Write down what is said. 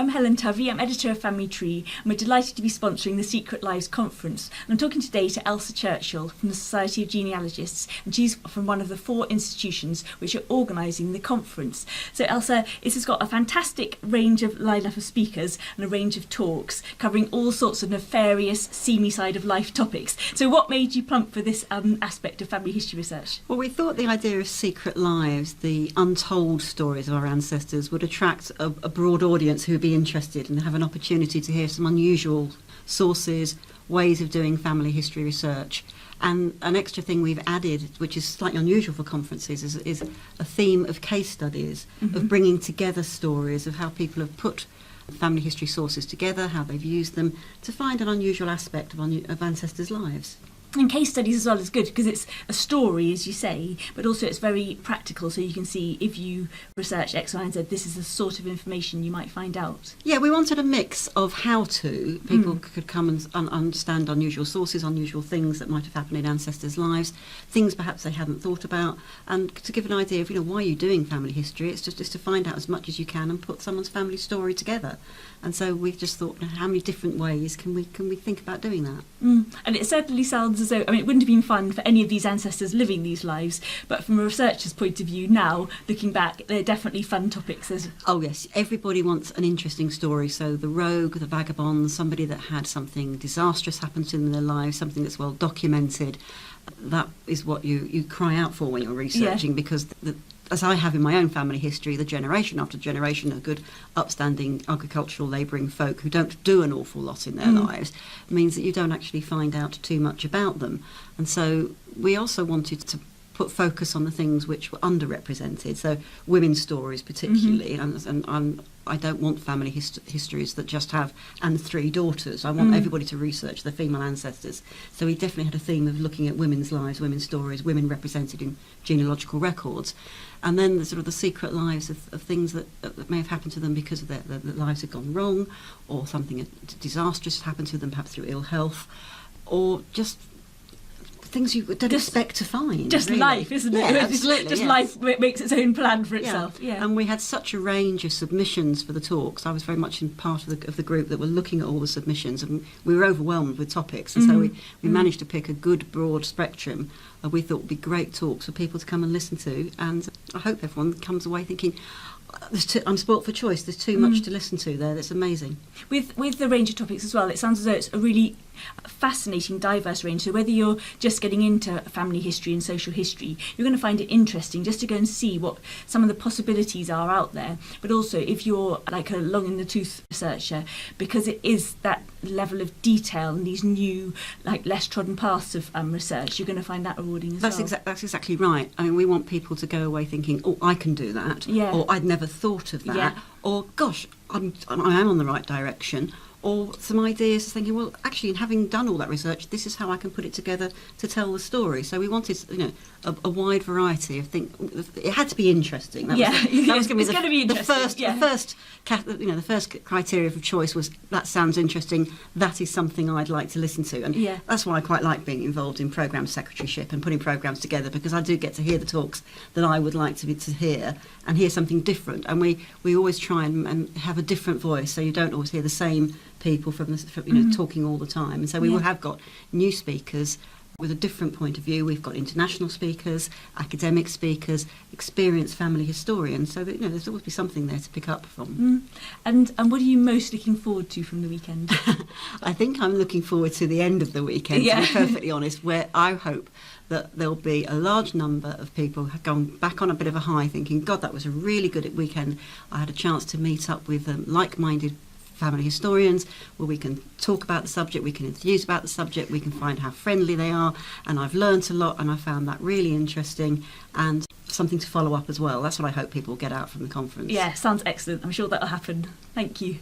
I'm Helen Tovey, I'm editor of Family Tree, and we're delighted to be sponsoring the Secret Lives Conference. And I'm talking today to Else Churchill from the Society of Genealogists, and she's from one of the 4 institutions which are organising the conference. So Elsa, this has got a fantastic range of lineup of speakers and a range of talks covering all sorts of nefarious, seamy side of life topics. So what made you plump for this aspect of family history research? Well, we thought the idea of secret lives, the untold stories of our ancestors, would attract a broad audience who would be interested and have an opportunity to hear some unusual sources, ways of doing family history research. And an extra thing we've added, which is slightly unusual for conferences, is a theme of case studies, of bringing together stories of how people have put family history sources together, how they've used them to find an unusual aspect of ancestors' lives. And case studies as well is good because it's a story, as you say, but also it's very practical, so you can see if you research X, Y and Z, this is the sort of information you might find out. Yeah, we wanted a mix of how-to. People could come and understand unusual sources, unusual things that might have happened in ancestors' lives, things perhaps they hadn't thought about, and to give an idea of, why are you doing family history? It's just to find out as much as you can and put someone's family story together. And so we've just thought, how many different ways can we think about doing that? And it certainly sounds as though, it wouldn't have been fun for any of these ancestors living these lives, but from a researcher's point of view now, looking back, they're definitely fun topics. Oh yes, everybody wants an interesting story. So the rogue, the vagabond, somebody that had something disastrous happen to them in their lives, something that's well documented, that is what you cry out for when you're researching, because as I have in my own family history, the generation after generation of good, upstanding agricultural labouring folk who don't do an awful lot in their lives means that you don't actually find out too much about them. And so we also wanted to put focus on the things which were underrepresented, so women's stories particularly, and I don't want family histories that just have and 3 daughters. I want everybody to research their female ancestors. So we definitely had a theme of looking at women's lives, women's stories, women represented in genealogical records, and then the sort of the secret lives of things that may have happened to them because of their lives had gone wrong, or something disastrous happened to them, perhaps through ill health, or just things you don't expect to find. Just really. Life, isn't it? Absolutely. Just life makes its own plan for itself. Yeah. And we had such a range of submissions for the talks. I was very much in part of the group that were looking at all the submissions, and we were overwhelmed with topics. And so we managed to pick a good broad spectrum of we thought would be great talks for people to come and listen to. And I hope everyone comes away thinking, I'm spoilt for choice. There's too much to listen to there. That's amazing. With the range of topics as well, it sounds as though it's a really fascinating, diverse range. So whether you're just getting into family history and social history, you're going to find it interesting just to go and see what some of the possibilities are out there. But also if you're like a long-in-the-tooth researcher, because it is that level of detail and these new, like less trodden paths of research, you're going to find that rewarding as well. That's exactly right. I mean, we want people to go away thinking, oh, I can do that, or I'd never thought of that, or gosh, I am on the right direction, or some ideas thinking, well, actually, in having done all that research, this is how I can put it together to tell the story. So we wanted, a wide variety of things. It had to be interesting. That was going to be the first criteria for choice was that sounds interesting. That is something I'd like to listen to, and that's why I quite like being involved in programme secretaryship and putting programmes together, because I do get to hear the talks that I would like to hear and hear something different. And we always try and have a different voice, so you don't always hear the same people from talking all the time. And so we have got new speakers with a different point of view. We've got international speakers, academic speakers, experienced family historians, so that there's always be something there to pick up from. And what are you most looking forward to from the weekend? I think I'm looking forward to the end of the weekend, to be perfectly honest, where I hope that there'll be a large number of people going back on a bit of a high, thinking, God, that was a really good weekend. I had a chance to meet up with like-minded family historians where we can talk about the subject, we can enthuse about the subject, we can find how friendly they are, and I've learnt a lot, and I found that really interesting and something to follow up as well. That's what I hope people get out from the conference. Yeah, sounds excellent. I'm sure that'll happen. Thank you.